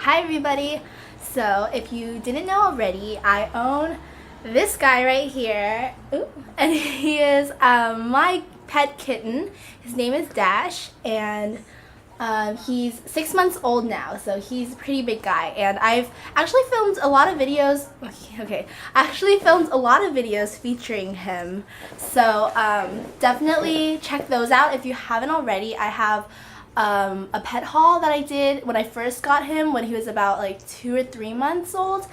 Hi everybody! So if you didn't know already, I own this guy right here. Ooh. And he is my pet kitten. His name is Dash, and he's 6 months old now, so he's a pretty big guy. And I've actually filmed a lot of videos. I actually filmed a lot of videos featuring him. So definitely check those out if you haven't already. I have a pet haul that I did when I first got him when he was about like 2 or 3 months old,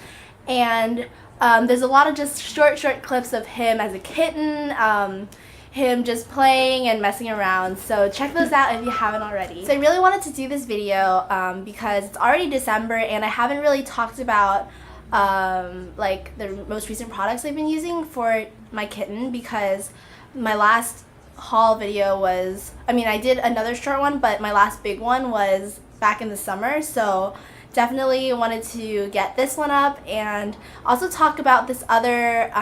and there's a lot of just short clips of him as a kitten, him just playing and messing around, so check those out if you haven't already. So I really wanted to do this video because it's already December and I haven't really talked about like the most recent products I've been using for my kitten, because my last haul video was, I did another short one, but my last big one was back in the summer, so definitely wanted to get this one up and also talk about this other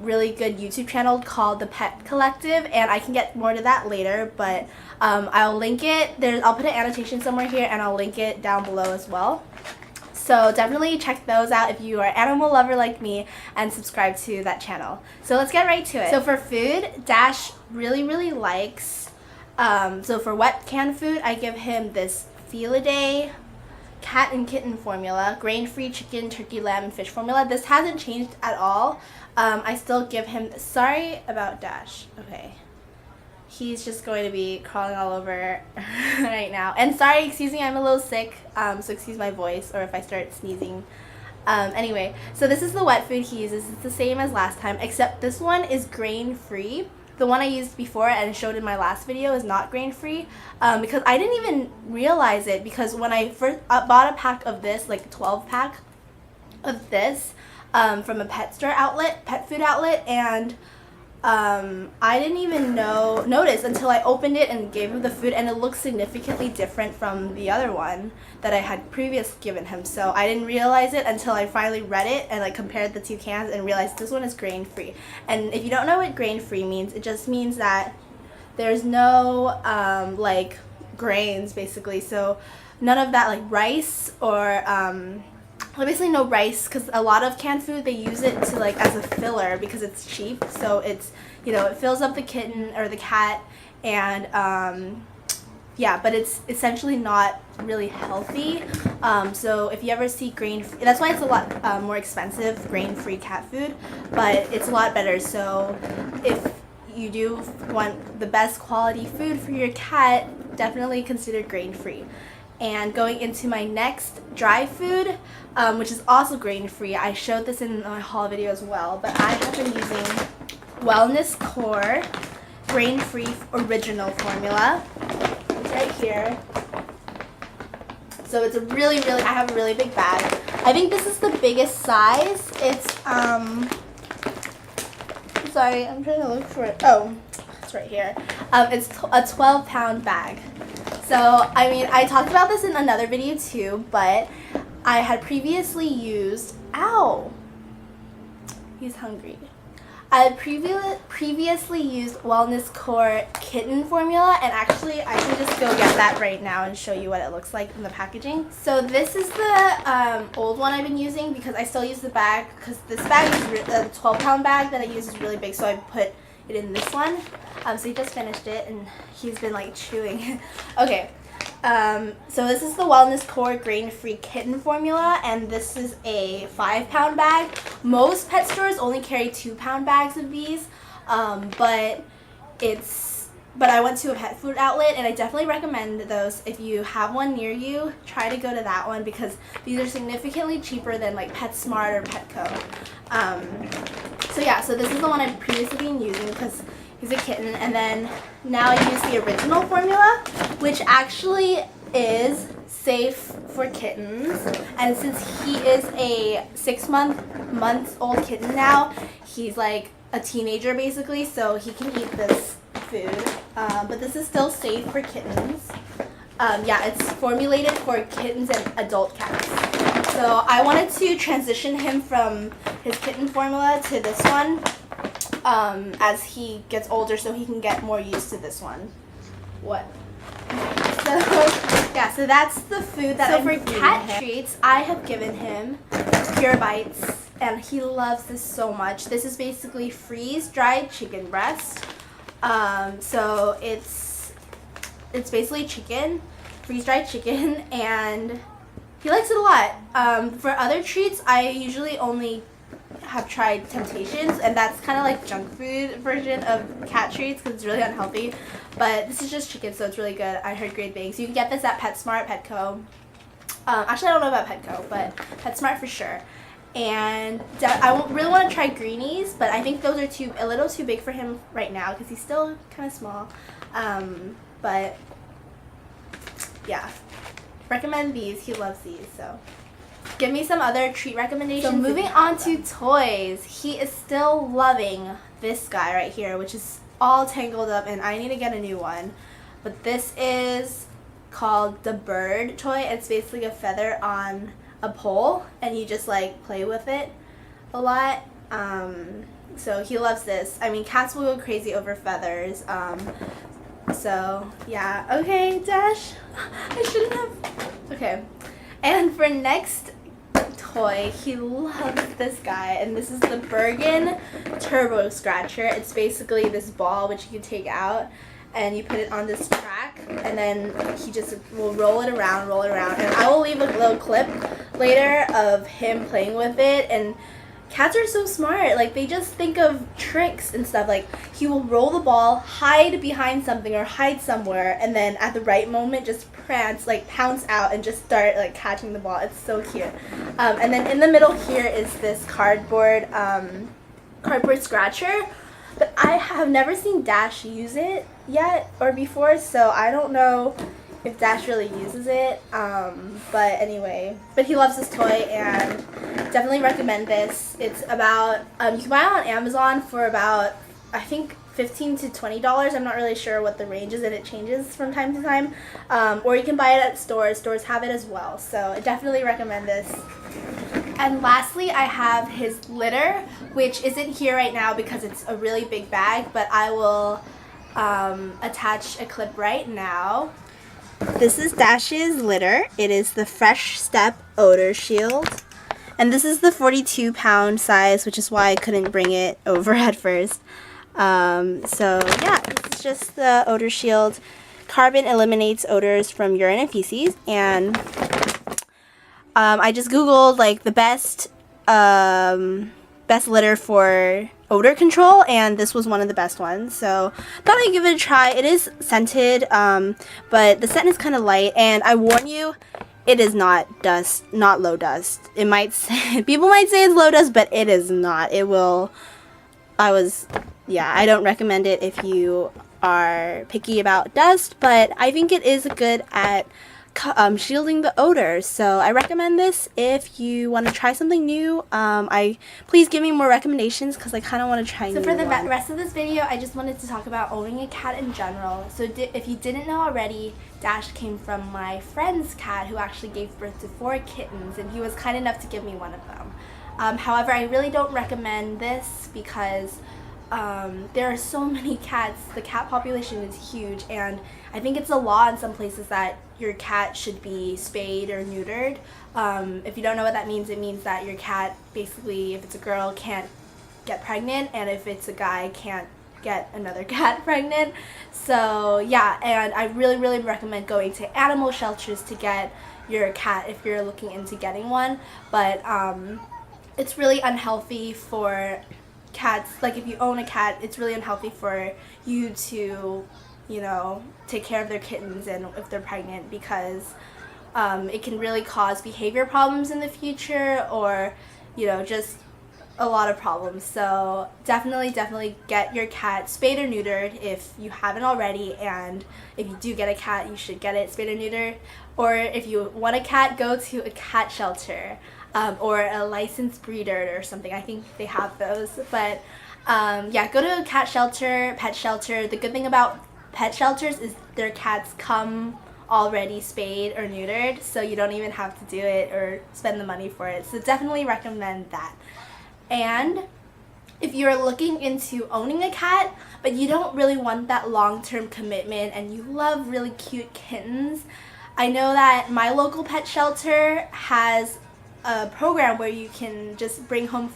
really good YouTube channel called The Pet Collective, and I can get more to that later, but I'll link it. I'll put an annotation somewhere here and I'll link it down below as well. So definitely check those out if you are an animal lover like me, and subscribe to that channel. So let's get right to it. So for food, Dash really likes, so for wet canned food, I give him this Felidae cat and kitten formula, grain-free chicken, turkey, lamb, and fish formula. This hasn't changed at all. I still give him, sorry about Dash, okay. He's just going to be crawling all over right now. And sorry, excuse me, I'm a little sick, so excuse my voice or if I start sneezing. Anyway, so this is the wet food he uses. It's the same as last time, except this one is grain-free. The one I used before and showed in my last video is not grain-free, because I didn't even realize it, because when I first bought a pack of this, like a 12-pack of this, from a pet food outlet, and I didn't even notice until I opened it and gave him the food, and it looks significantly different from the other one that I had previously given him. So I didn't realize it until I finally read it and like compared the two cans and realized this one is grain-free. And if you don't know what grain-free means, it just means that there's no like grains basically. So none of that like rice or obviously no rice, because a lot of canned food they use it to like as a filler because it's cheap, so it's, you know, it fills up the kitten or the cat, and yeah, but it's essentially not really healthy. So if you ever see that's why it's a lot more expensive, grain-free cat food, but it's a lot better. So if you do want the best quality food for your cat, definitely consider grain-free. And going into my next dry food, which is also grain-free. I showed this in my haul video as well, but I have been using Wellness Core grain-free original formula. It's right here. So it's a really, I have a really big bag. I think this is the biggest size. It's, sorry, I'm trying to look for it. Oh, it's right here. It's a 12-pound bag. So, I talked about this in another video too, but I had previously used, he's hungry. I had previously used Wellness Core Kitten formula, and actually I can just go get that right now and show you what it looks like in the packaging. So this is the old one I've been using, because I still use the bag, because this bag is the 12-pound bag that I use is really big, so I put it in this one. So he just finished it and he's been like chewing. Okay, so this is the Wellness Core grain-free kitten formula, and this is a 5-pound bag. Most pet stores only carry 2-pound bags of these, but I went to a pet food outlet and I definitely recommend those. If you have one near you, try to go to that one, because these are significantly cheaper than like PetSmart or Petco. So yeah, so this is the one I've previously been using because he's a kitten, and then now I use the original formula, which actually is safe for kittens. And since he is a 6 months old kitten now, he's like a teenager basically, so he can eat this food. But this is still safe for kittens. Yeah, it's formulated for kittens and adult cats. So I wanted to transition him from his kitten formula to this one as he gets older, so he can get more used to this one. What? So Yeah, so that's the food that I'm for cat treats. I have given him Pure Bites, and he loves this so much. This is basically freeze-dried chicken breast. So it's basically chicken, freeze-dried chicken, and he likes it a lot. For other treats, I usually only have tried Temptations, and that's kind of like junk food version of cat treats because it's really unhealthy. But this is just chicken, so it's really good. I heard great things. You can get this at PetSmart, Petco. Actually, I don't know about Petco, but PetSmart for sure. And I really want to try greenies, but I think those are a little too big for him right now because he's still kind of small. But yeah, recommend these. He loves these, so. Give me some other treat recommendations. So moving on to toys, he is still loving this guy right here, which is all tangled up, and I need to get a new one. But this is called the bird toy. It's basically a feather on a pole, and you just like play with it a lot. So he loves this. I mean, cats will go crazy over feathers. So yeah. Okay, Dash. I shouldn't have. Okay. And for next toy, he loves this guy, and this is the Bergen Turbo Scratcher. It's basically this ball which you can take out, and you put it on this track, and then he just will roll it around, and I will leave a little clip later of him playing with it. And cats are so smart, like they just think of tricks and stuff. Like he will roll the ball, hide behind something or hide somewhere, and then at the right moment just pounce out and just start like catching the ball. It's so cute. And then in the middle here is this cardboard scratcher, but I have never seen Dash use it yet or before, so I don't know if Dash really uses it. But anyway, but he loves this toy, and definitely recommend this. It's about you can buy it on Amazon for about, I think, $15 to $20. I'm not really sure what the range is, and it changes from time to time. Or you can buy it at stores. Stores have it as well. So I definitely recommend this. And lastly, I have his litter, which isn't here right now because it's a really big bag, but I will attach a clip right now. This is Dash's litter. It is the Fresh Step Odor Shield. And this is the 42-pound size, which is why I couldn't bring it over at first. So yeah, this is just the odor shield. Carbon eliminates odors from urine and feces, and I just googled like the best litter for odor control, and this was one of the best ones, so thought I'd give it a try. It is scented, but the scent is kind of light, and I warn you, it is not dust, not low dust. It might say, people might say it's low dust, but it is not. It will, I don't recommend it if you are picky about dust, but I think it is good at shielding the odor. So I recommend this if you want to try something new. Please give me more recommendations because I kind of want to try. So for the rest of this video, I just wanted to talk about owning a cat in general. So if you didn't know already, Dash came from my friend's cat who actually gave birth to 4 kittens, and he was kind enough to give me one of them. However, I really don't recommend this because there are so many cats. The cat population is huge, and I think it's a law in some places that your cat should be spayed or neutered. If you don't know what that means, it means that your cat, basically, if it's a girl, can't get pregnant, and if it's a guy, can't get another cat pregnant. So yeah, and I really, really recommend going to animal shelters to get your cat if you're looking into getting one. But it's really unhealthy for cats. Like if you own a cat, it's really unhealthy for you to, take care of their kittens and if they're pregnant, because it can really cause behavior problems in the future, or just a lot of problems. So definitely get your cat spayed or neutered if you haven't already, and if you do get a cat, you should get it spayed or neutered. Or if you want a cat, go to a cat shelter or a licensed breeder or something. I think they have those. But yeah, go to a cat shelter, pet shelter. The good thing about pet shelters is their cats come already spayed or neutered, so you don't even have to do it or spend the money for it. So definitely recommend that. And if you're looking into owning a cat, but you don't really want that long-term commitment and you love really cute kittens, I know that my local pet shelter has a program where you can just bring home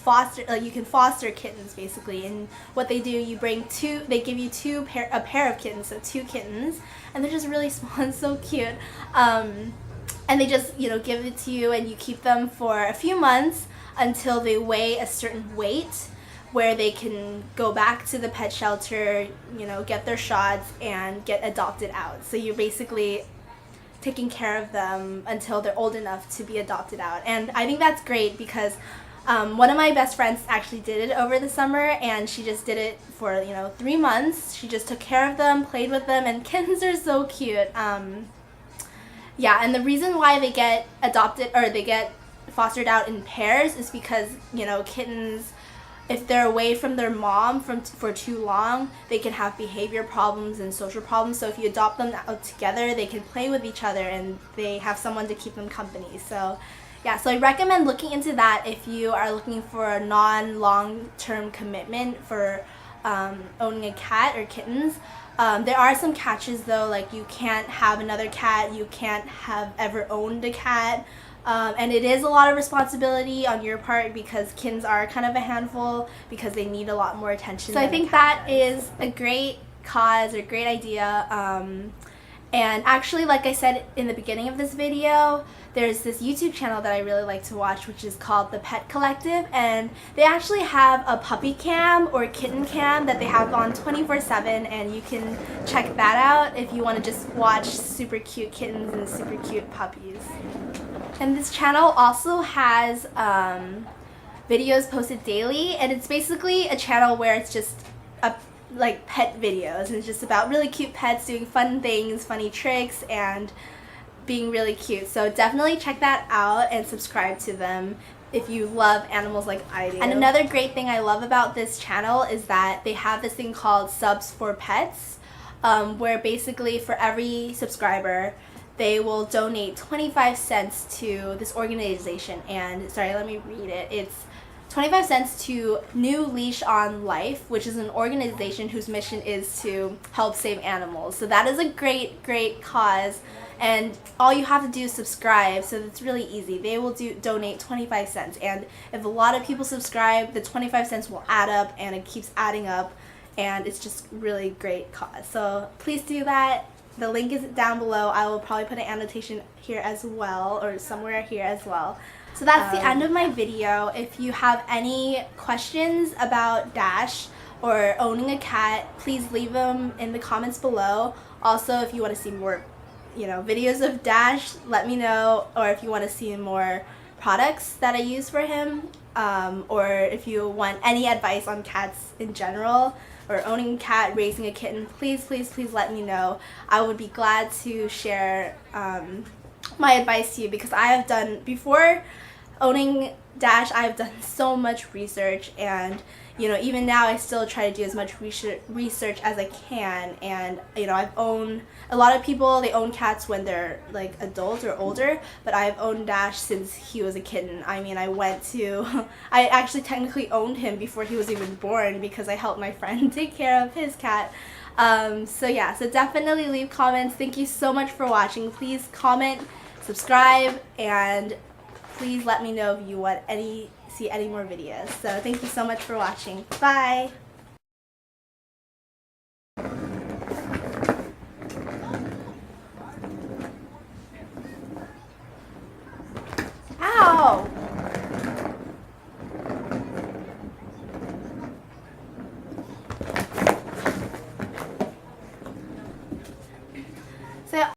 you can foster kittens basically, and what they do, they give you a pair of kittens, so 2 kittens, and they're just really small and so cute. And they just, give it to you, and you keep them for a few months until they weigh a certain weight where they can go back to the pet shelter, get their shots and get adopted out. So you're basically taking care of them until they're old enough to be adopted out. And I think that's great because one of my best friends actually did it over the summer, and she just did it for 3 months. She just took care of them, played with them, and kittens are so cute. Yeah, and the reason why they get adopted or they get fostered out in pairs is because kittens, if they're away from their mom for too long, they can have behavior problems and social problems. So if you adopt them out together, they can play with each other and they have someone to keep them company. So yeah, so I recommend looking into that if you are looking for a non-long-term commitment for owning a cat or kittens. There are some catches though, like you can't have another cat, you can't have ever owned a cat. And it is a lot of responsibility on your part because kittens are kind of a handful because they need a lot more attention. So I think that is a great cause or great idea. And actually, like I said in the beginning of this video, there's this YouTube channel that I really like to watch, which is called The Pet Collective, and they actually have a puppy cam or kitten cam that they have on 24/7, and you can check that out if you want to just watch super cute kittens and super cute puppies. And this channel also has videos posted daily, and it's basically a channel where it's just like pet videos, and it's just about really cute pets doing fun things, funny tricks, and being really cute. So definitely check that out and subscribe to them if you love animals like I do. And another great thing I love about this channel is that they have this thing called Subs for Pets, where basically for every subscriber they will donate 25 cents to this organization. And sorry, let me read it. It's 25 cents to New Leash on Life, which is an organization whose mission is to help save animals. So that is a great, great cause, and all you have to do is subscribe, so it's really easy. They will donate 25 cents, and if a lot of people subscribe, the 25 cents will add up, and it keeps adding up, and it's just really great cause. So please do that. The link is down below. I will probably put an annotation here as well, or somewhere here as well. So that's the end of my video. If you have any questions about Dash or owning a cat, please leave them in the comments below. Also, if you want to see more, videos of Dash, let me know. Or if you want to see more products that I use for him, or if you want any advice on cats in general, or owning a cat, raising a kitten, please, please, please let me know. I would be glad to share my advice to you, because I have done, before owning Dash, I've done so much research, and even now I still try to do as much research as I can. And I've owned, a lot of people, they own cats when they're like adult or older, but I've owned Dash since he was a kitten. I mean, I actually technically owned him before he was even born because I helped my friend take care of his cat. So yeah, so definitely leave comments. Thank you so much for watching. Please comment, subscribe, and please let me know if you want see any more videos. So thank you so much for watching. Bye!